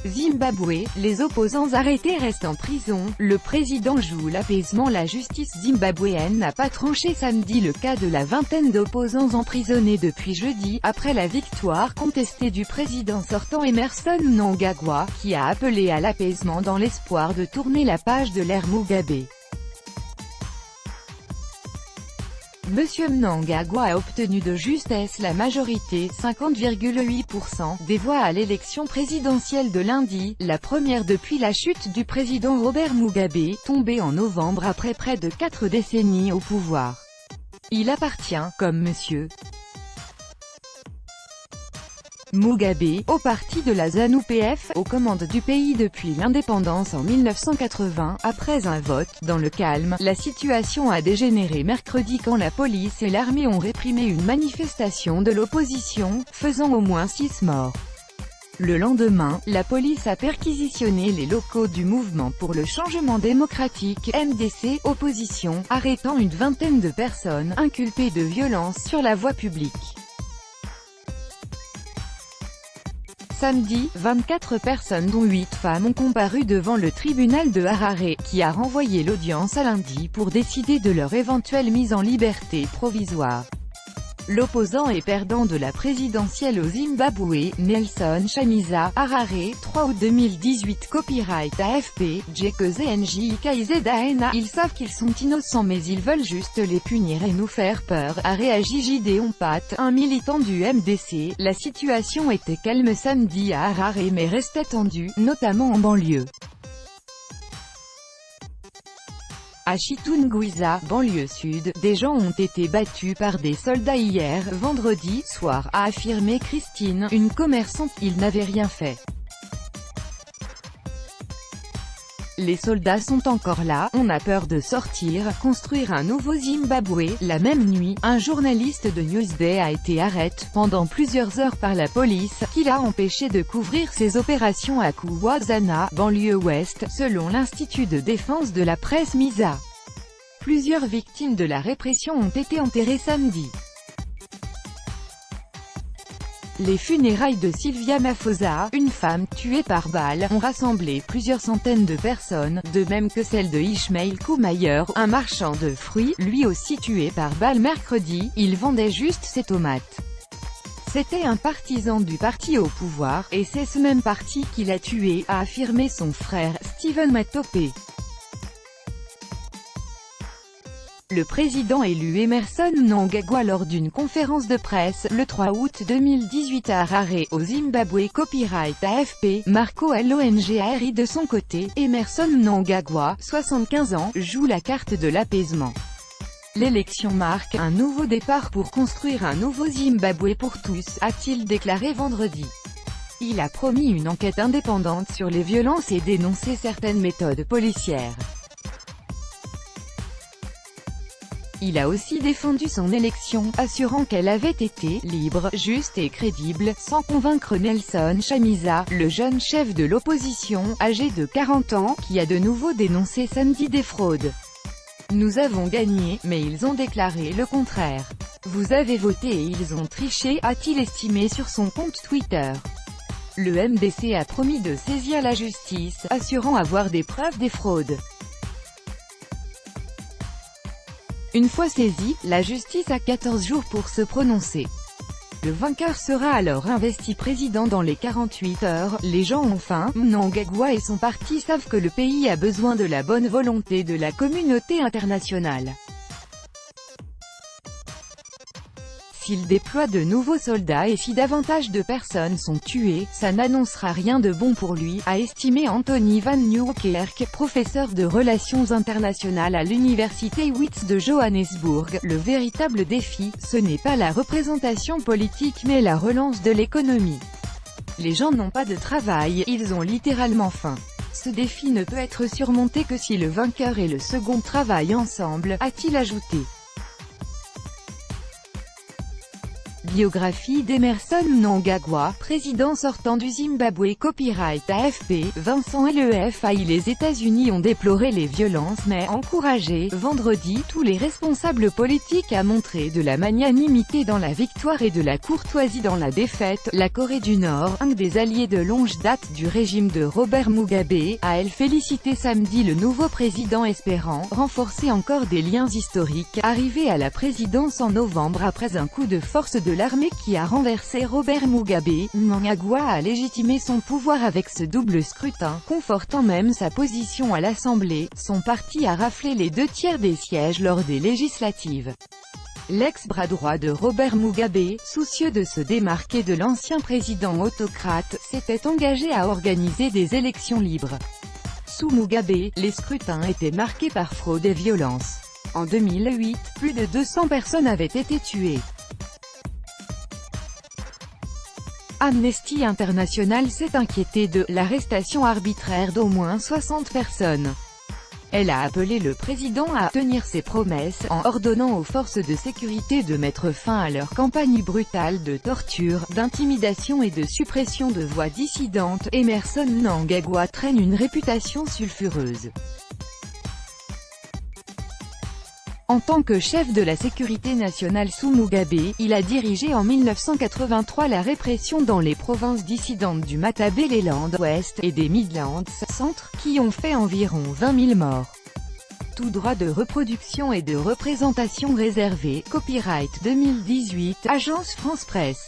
Zimbabwe, les opposants arrêtés restent en prison, le président joue l'apaisement. La justice zimbabwéenne n'a pas tranché samedi le cas de la vingtaine d'opposants emprisonnés depuis jeudi, après la victoire contestée du président sortant Emmerson Mnangagwa, qui a appelé à l'apaisement dans l'espoir de tourner la page de l'ère Mugabe. Monsieur Mnangagwa a obtenu de justesse la majorité, 50,8% des voix à l'élection présidentielle de lundi, la première depuis la chute du président Robert Mugabe, tombé en novembre après près de 4 décennies au pouvoir. Il appartient, comme Monsieur Mugabe, au parti de la ZANU-PF, aux commandes du pays depuis l'indépendance en 1980. Après un vote dans le calme, la situation a dégénéré mercredi quand la police et l'armée ont réprimé une manifestation de l'opposition, faisant au moins 6 morts. Le lendemain, la police a perquisitionné les locaux du Mouvement pour le changement démocratique, MDC, opposition, arrêtant une vingtaine de personnes, inculpées de violences sur la voie publique. Samedi, 24 personnes dont 8 femmes ont comparu devant le tribunal de Harare, qui a renvoyé l'audience à lundi pour décider de leur éventuelle mise en liberté provisoire. L'opposant et perdant de la présidentielle au Zimbabwe, Nelson Chamisa, Harare, 3 août 2018. Copyright AFP, JKZNJ KIZANA. Ils savent qu'ils sont innocents mais ils veulent juste les punir et nous faire peur, a réagi Gideon Pat, un militant du MDC. La situation était calme samedi à Harare mais restait tendue, notamment en banlieue. À Chitungwiza, banlieue sud, des gens ont été battus par des soldats hier, vendredi soir, a affirmé Christine, une commerçante. Ils n'avaient rien fait. Les soldats sont encore là, on a peur de sortir, construire un nouveau Zimbabwe. La même nuit, un journaliste de Newsday a été arrêté pendant plusieurs heures par la police, qui l'a empêché de couvrir ses opérations à Kuwazana, banlieue ouest, selon l'Institut de défense de la presse MISA. Plusieurs victimes de la répression ont été enterrées samedi. Les funérailles de Sylvia Mafosa, une femme tuée par balle, ont rassemblé plusieurs centaines de personnes, de même que celle de Ishmael Koumayer, un marchand de fruits, lui aussi tué par balle mercredi. Il vendait juste ses tomates. C'était un partisan du parti au pouvoir, et c'est ce même parti qui l'a tué, a affirmé son frère, Stephen Matope. Le président élu Emmerson Mnangagwa lors d'une conférence de presse, le 3 août 2018 à Harare, au Zimbabwe. Copyright AFP, Marco Longari. De son côté, Emmerson Mnangagwa, 75 ans, joue la carte de l'apaisement. L'élection marque un nouveau départ pour construire un nouveau Zimbabwe pour tous, a-t-il déclaré vendredi. Il a promis une enquête indépendante sur les violences et dénoncé certaines méthodes policières. Il a aussi défendu son élection, assurant qu'elle avait été « libre, juste et crédible », sans convaincre Nelson Chamisa, le jeune chef de l'opposition, âgé de 40 ans, qui a de nouveau dénoncé samedi des fraudes. « Nous avons gagné, mais ils ont déclaré le contraire. Vous avez voté et ils ont triché », a-t-il estimé sur son compte Twitter. Le MDC a promis de saisir la justice, assurant avoir des preuves des fraudes. Une fois saisie, la justice a 14 jours pour se prononcer. Le vainqueur sera alors investi président dans les 48 heures. Les gens ont faim. Mnangagwa et son parti savent que le pays a besoin de la bonne volonté de la communauté internationale. S'il déploie de nouveaux soldats et si davantage de personnes sont tuées, ça n'annoncera rien de bon pour lui, a estimé Anthony Van Nieuwkerk, professeur de relations internationales à l'université Wits de Johannesburg. Le véritable défi, ce n'est pas la représentation politique mais la relance de l'économie. Les gens n'ont pas de travail, ils ont littéralement faim. Ce défi ne peut être surmonté que si le vainqueur et le second travaillent ensemble, a-t-il ajouté. Biographie d'Emmerson Mnangagwa, président sortant du Zimbabwe. Copyright AFP, Vincent LEFAI. Les États-Unis ont déploré les violences mais encouragé, vendredi, tous les responsables politiques à montrer de la magnanimité dans la victoire et de la courtoisie dans la défaite. La Corée du Nord, un des alliés de longue date du régime de Robert Mugabe, a elle félicité samedi le nouveau président espérant renforcer encore des liens historiques. Arrivé à la présidence en novembre après un coup de force de l'armée qui a renversé Robert Mugabe, Mnangagwa a légitimé son pouvoir avec ce double scrutin, confortant même sa position à l'Assemblée. Son parti a raflé les 2/3 des sièges lors des législatives. L'ex-bras droit de Robert Mugabe, soucieux de se démarquer de l'ancien président autocrate, s'était engagé à organiser des élections libres. Sous Mugabe, les scrutins étaient marqués par fraude et violence. En 2008, plus de 200 personnes avaient été tuées. Amnesty International s'est inquiété de l'arrestation arbitraire d'au moins 60 personnes. Elle a appelé le président à tenir ses promesses, en ordonnant aux forces de sécurité de mettre fin à leur campagne brutale de torture, d'intimidation et de suppression de voix dissidentes. Emmerson Mnangagwa traîne une réputation sulfureuse. En tant que chef de la sécurité nationale sous Mugabe, il a dirigé en 1983 la répression dans les provinces dissidentes du Matabeleland Ouest et des Midlands Centre, qui ont fait environ 20 000 morts. Tout droit de reproduction et de représentation réservé. Copyright 2018, Agence France Presse.